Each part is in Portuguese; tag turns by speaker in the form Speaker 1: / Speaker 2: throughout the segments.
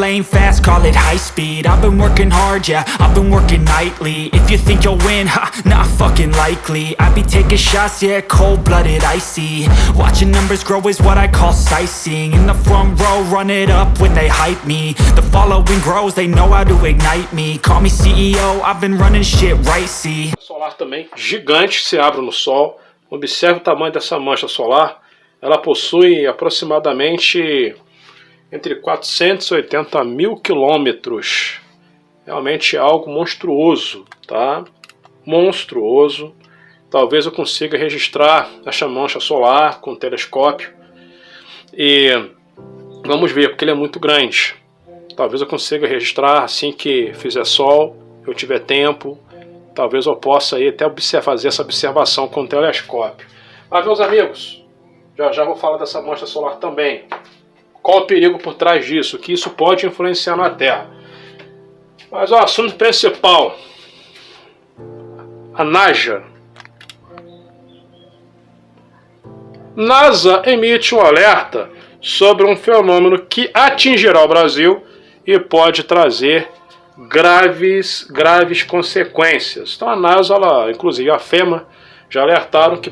Speaker 1: lane fast, call it high speed. I've been working hard, yeah, I've been working nightly. If you think you'll win, ha, not fucking likely. I be taking shots, yeah, cold-blooded, icy. Watching numbers grow is what I call sightseeing. In the front row, run it up when they hype me. The following grows, they know how to ignite me. Call me CEO, I've been running shit right, see.
Speaker 2: Solar também, gigante, se abre no Sol. Observe o tamanho dessa mancha solar. Ela possui aproximadamente entre 480 mil quilômetros. Realmente é algo monstruoso, tá? Monstruoso. Talvez eu consiga registrar essa mancha solar com um telescópio. E vamos ver, porque ele é muito grande. Talvez eu consiga registrar assim que fizer sol, eu tiver tempo. Talvez eu possa aí até fazer essa observação com o telescópio. Mas, meus amigos, já vou falar dessa mancha solar também. Qual o perigo por trás disso? Que isso pode influenciar na Terra. Mas o assunto principal. A NASA emite um alerta sobre um fenômeno que atingirá o Brasil e pode trazer graves consequências. Então a NASA, inclusive a FEMA, já alertaram que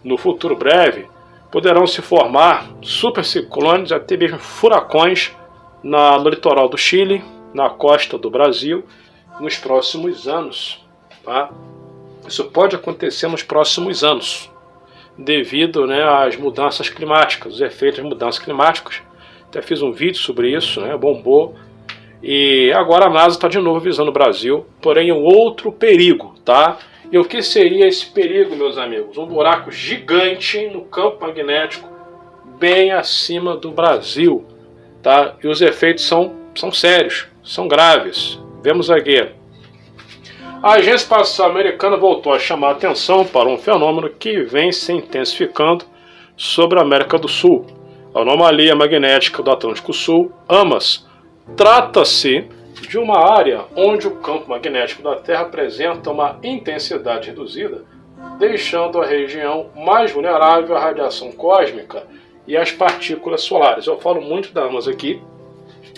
Speaker 2: no futuro breve poderão se formar superciclones, até mesmo furacões no litoral do Chile, na costa do Brasil, nos próximos anos. Tá? Isso pode acontecer nos próximos anos, devido, né, às mudanças climáticas, os efeitos das mudanças climáticas. Até fiz um vídeo sobre isso, né, bombou. E agora a NASA está de novo visando o Brasil, porém um outro perigo, tá? E o que seria esse perigo, meus amigos? Um buraco gigante no campo magnético, bem acima do Brasil, tá? E os efeitos são sérios, são graves. Vemos aqui. A Agência Espacial Americana voltou a chamar a atenção para um fenômeno que vem se intensificando sobre a América do Sul. A anomalia magnética do Atlântico Sul, AMAS, trata-se de uma área onde o campo magnético da Terra apresenta uma intensidade reduzida, deixando a região mais vulnerável à radiação cósmica e às partículas solares. Eu falo muito da AMAS aqui.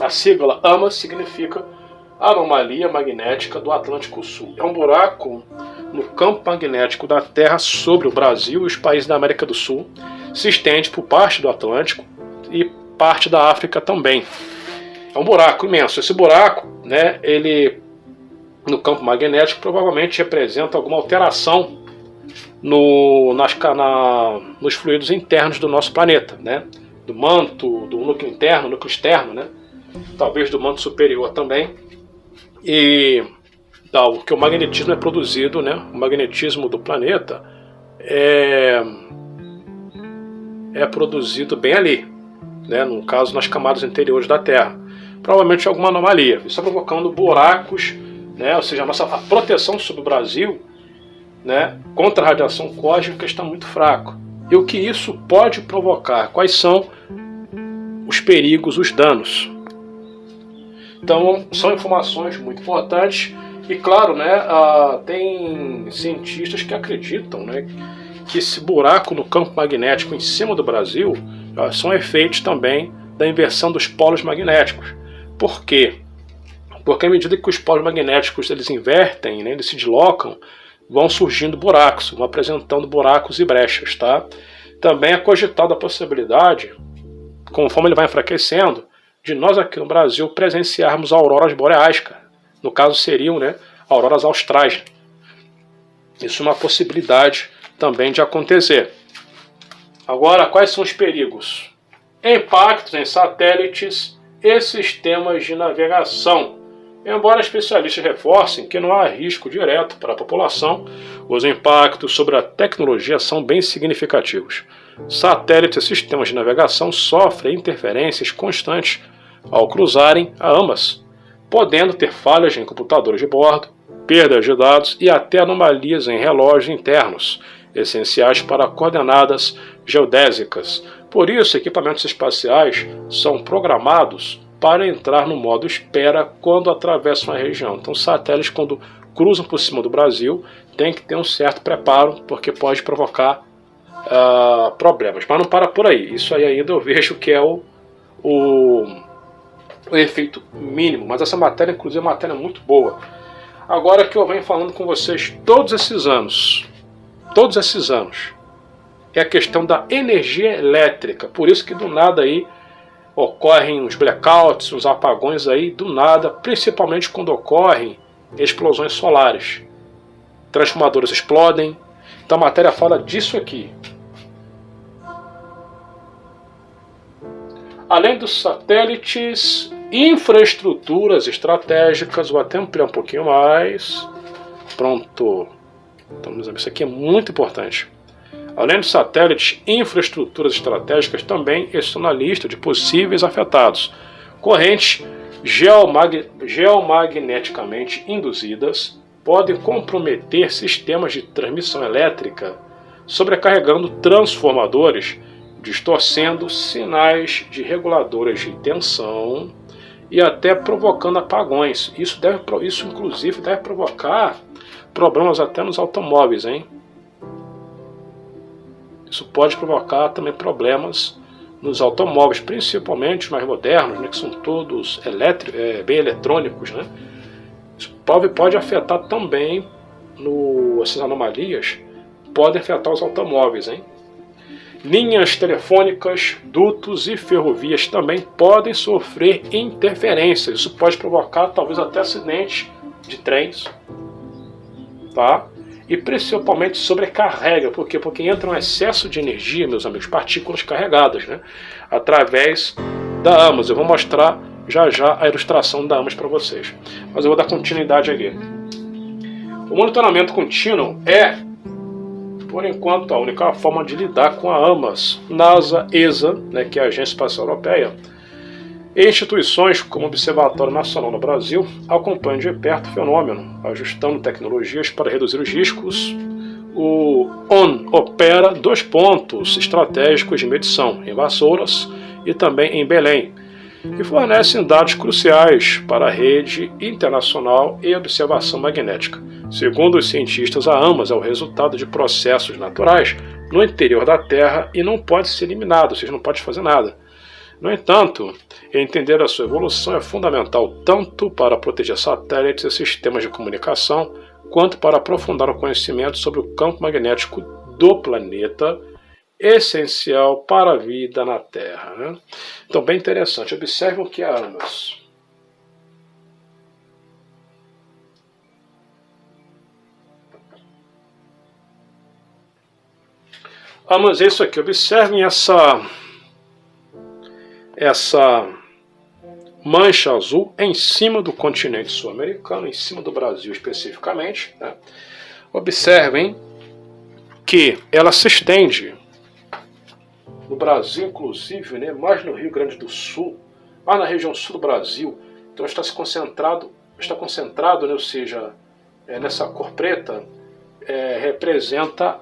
Speaker 2: A sigla AMAS significa Anomalia Magnética do Atlântico Sul. É um buraco no campo magnético da Terra sobre o Brasil e os países da América do Sul. Se estende por parte do Atlântico e parte da África também. É um buraco imenso. Esse buraco, né, ele no campo magnético provavelmente representa alguma alteração nos fluidos internos do nosso planeta, né? Do manto, do núcleo interno, núcleo externo, né? Talvez do manto superior também. E que o magnetismo é produzido, né? O magnetismo do planeta é produzido bem ali, né? No caso, nas camadas interiores da Terra. Provavelmente alguma anomalia. Isso está provocando buracos, né? Ou seja, a proteção sobre o Brasil, né, contra a radiação cósmica está muito fraco. E o que isso pode provocar? Quais são os perigos, os danos? Então, são informações muito importantes. E claro, né, tem cientistas que acreditam, né, que esse buraco no campo magnético em cima do Brasil são efeitos também da inversão dos polos magnéticos. Por quê? Porque à medida que os polos magnéticos eles invertem, né, eles se deslocam, vão surgindo buracos, vão apresentando buracos e brechas. Tá? Também é cogitada a possibilidade, conforme ele vai enfraquecendo, de nós aqui no Brasil presenciarmos auroras boreais. No caso seriam, né, auroras austrais. Isso é uma possibilidade também de acontecer. Agora, quais são os perigos? Impactos em satélites e sistemas de navegação. Embora especialistas reforcem que não há risco direto para a população, os impactos sobre a tecnologia são bem significativos. Satélites e sistemas de navegação sofrem interferências constantes ao cruzarem a AMAS, podendo ter falhas em computadores de bordo, perdas de dados e até anomalias em relógios internos, essenciais para coordenadas geodésicas. Por isso, equipamentos espaciais são programados para entrar no modo espera quando atravessam a região. Então, satélites, quando cruzam por cima do Brasil, tem que ter um certo preparo, porque pode provocar problemas. Mas não para por aí. Isso aí ainda eu vejo que é o o efeito mínimo, mas essa matéria, inclusive, é uma matéria muito boa. Agora que eu venho falando com vocês todos esses anos, é a questão da energia elétrica. Por isso que do nada aí ocorrem uns blackouts, uns apagões aí, do nada, principalmente quando ocorrem explosões solares. Transformadores explodem. Então a matéria fala disso aqui. Além dos satélites, infraestruturas estratégicas, vou até ampliar um pouquinho mais. Pronto. Então, isso aqui é muito importante. Além dos satélites, infraestruturas estratégicas também estão na lista de possíveis afetados. Correntes geomagneticamente induzidas podem comprometer sistemas de transmissão elétrica, sobrecarregando transformadores, distorcendo sinais de reguladoras de tensão e até provocando apagões. Isso inclusive deve provocar problemas até nos automóveis, hein? Isso pode provocar também problemas nos automóveis, principalmente os mais modernos, né, que são todos bem eletrônicos, né? Isso pode afetar também, essas anomalias podem afetar os automóveis, hein? Linhas telefônicas, dutos e ferrovias também podem sofrer interferências. Isso pode provocar talvez até acidentes de trens, tá? E principalmente sobrecarrega. Por quê? Porque entra um excesso de energia, meus amigos, partículas carregadas, né? Através da AMAS. Eu vou mostrar já a ilustração da AMAS para vocês. Mas eu vou dar continuidade aqui. O monitoramento contínuo é, por enquanto, a única forma de lidar com a AMAS, NASA, ESA, né, que é a Agência Espacial Europeia, e instituições como o Observatório Nacional no Brasil acompanham de perto o fenômeno, ajustando tecnologias para reduzir os riscos. O ON opera 2 pontos estratégicos de medição, em Vassouras e também em Belém, que fornecem dados cruciais para a rede internacional e observação magnética. Segundo os cientistas, a AMAS é o resultado de processos naturais no interior da Terra e não pode ser eliminado, ou seja, não pode fazer nada. No entanto, entender a sua evolução é fundamental tanto para proteger satélites e sistemas de comunicação, quanto para aprofundar o conhecimento sobre o campo magnético do planeta, essencial para a vida na Terra, né? Então, bem interessante. Observe o que é a AMAS. AMAS é isso aqui. Observem essa mancha azul em cima do continente sul-americano, em cima do Brasil especificamente, né? Observem que ela se estende no Brasil, inclusive, né, mais no Rio Grande do Sul, mais na região sul do Brasil. Então está concentrado, né, ou seja, nessa cor preta, representa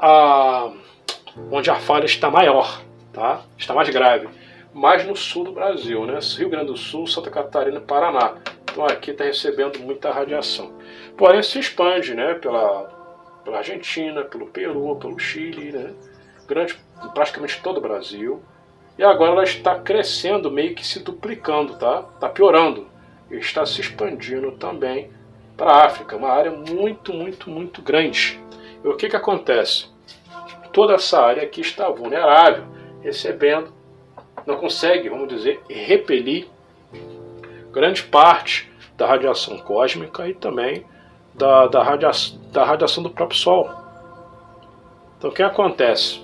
Speaker 2: onde a falha está maior, tá? Está mais grave. Mais no sul do Brasil, né? Rio Grande do Sul, Santa Catarina e Paraná. Então aqui está recebendo muita radiação. Porém se expande, né, pela Argentina, pelo Peru, pelo Chile, né? Praticamente todo o Brasil. E agora ela está crescendo, meio que se duplicando, tá? Está piorando. E está se expandindo também para a África, uma área muito, muito, muito grande. E o que acontece? Toda essa área aqui está vulnerável, recebendo, não consegue, vamos dizer, repelir grande parte da radiação cósmica e também da radiação do próprio Sol. Então o que acontece?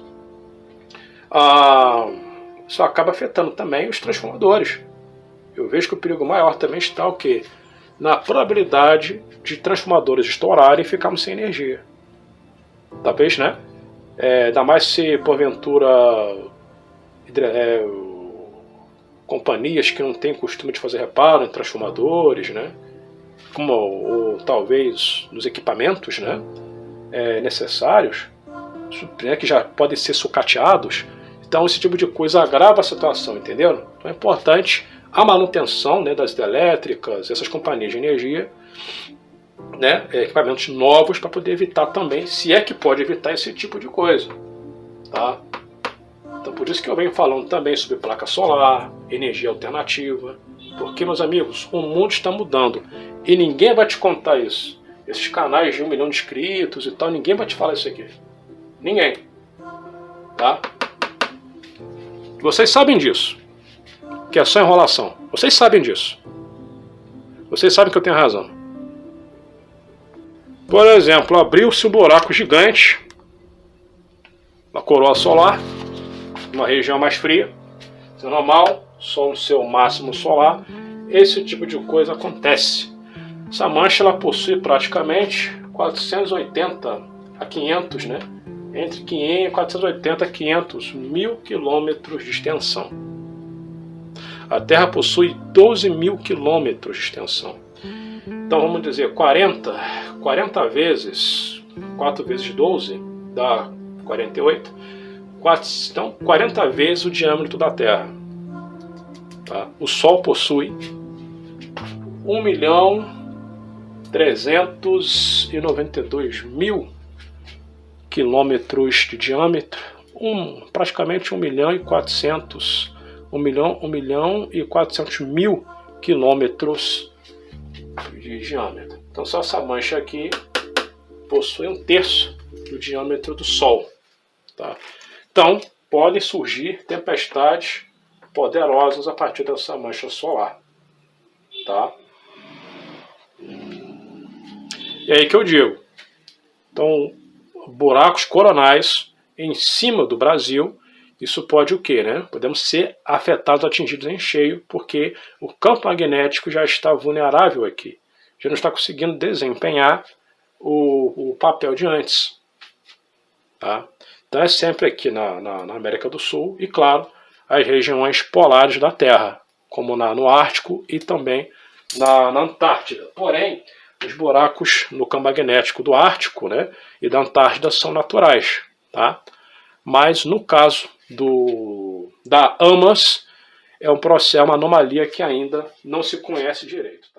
Speaker 2: Isso acaba afetando também os transformadores. Eu vejo que o perigo maior também está o quê? Na probabilidade de transformadores estourarem e ficarmos sem energia. Talvez, né? Ainda mais se porventura companhias que não têm costume de fazer reparo em transformadores, né? Ou talvez nos equipamentos, né, necessários, né, que já podem ser sucateados. Então esse tipo de coisa agrava a situação, entendeu? Então é importante a manutenção, né, das elétricas, essas companhias de energia, né, equipamentos novos para poder evitar também, se é que pode evitar esse tipo de coisa, tá? Então por isso que eu venho falando também sobre placa solar, energia alternativa, porque, meus amigos, o mundo está mudando e ninguém vai te contar isso. Esses canais de 1 milhão de inscritos e tal, ninguém vai te falar isso aqui. Ninguém. Tá? Vocês sabem disso. Que é só enrolação. Vocês sabem disso. Vocês sabem que eu tenho razão. Por exemplo, abriu-se um buraco gigante na coroa solar, uma região mais fria. Isso é normal, Sol no seu máximo solar. Esse tipo de coisa acontece. Essa mancha ela possui praticamente 480 a 500, né? Entre 500, 480 a 500 mil quilômetros de extensão. A Terra possui 12 mil quilômetros de extensão. Então vamos dizer 40 vezes, 4 vezes 12 dá 48. Então 40 vezes o diâmetro da Terra. Tá? O Sol possui 1.392.000 quilômetros de diâmetro, praticamente 1.400.000 quilômetros de diâmetro. Então só essa mancha aqui possui 1/3 do diâmetro do Sol. Tá? Então podem surgir tempestades poderosas a partir dessa mancha solar. Tá? E aí que eu digo. Então, buracos coronais em cima do Brasil, isso pode o quê, né? Podemos ser afetados, atingidos em cheio, porque o campo magnético já está vulnerável aqui. Já não está conseguindo desempenhar o papel de antes. Tá? Então é sempre aqui na América do Sul e, claro, as regiões polares da Terra, como no Ártico e também na Antártida. Porém, os buracos no campo magnético do Ártico, né, e da Antártida são naturais. Tá? Mas no caso da AMAS, é uma anomalia que ainda não se conhece direito. Tá?